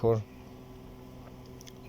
4।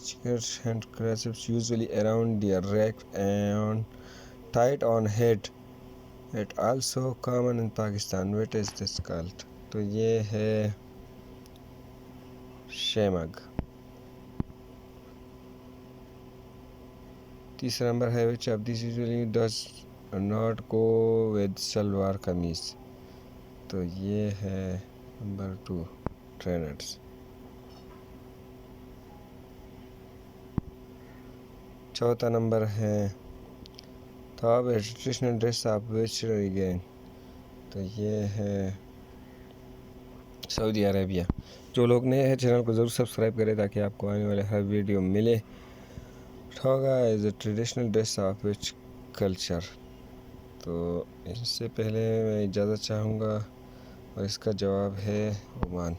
chairs and clasps usually around their neck and tied on head. It also common in Pakistan. What is this called? تو یہ ہے شیمگ۔ تیسرا number ہے which of these usually does not go with shalwar قمیص۔ تو یہ ہے number 2 trainers. چوتھا number ہے top traditional dress of which region۔ تو یہ ہے سعودی عربیہ۔ جو لوگ نئے ہیں چینل کو ضرور سبسکرائب کریں تاکہ آپ کو آنے والے ہر ویڈیو ملے۔ Toga is a traditional dress of which culture. تو اس سے پہلے میں اجازت چاہوں گا، اور اس کا جواب ہے عمان۔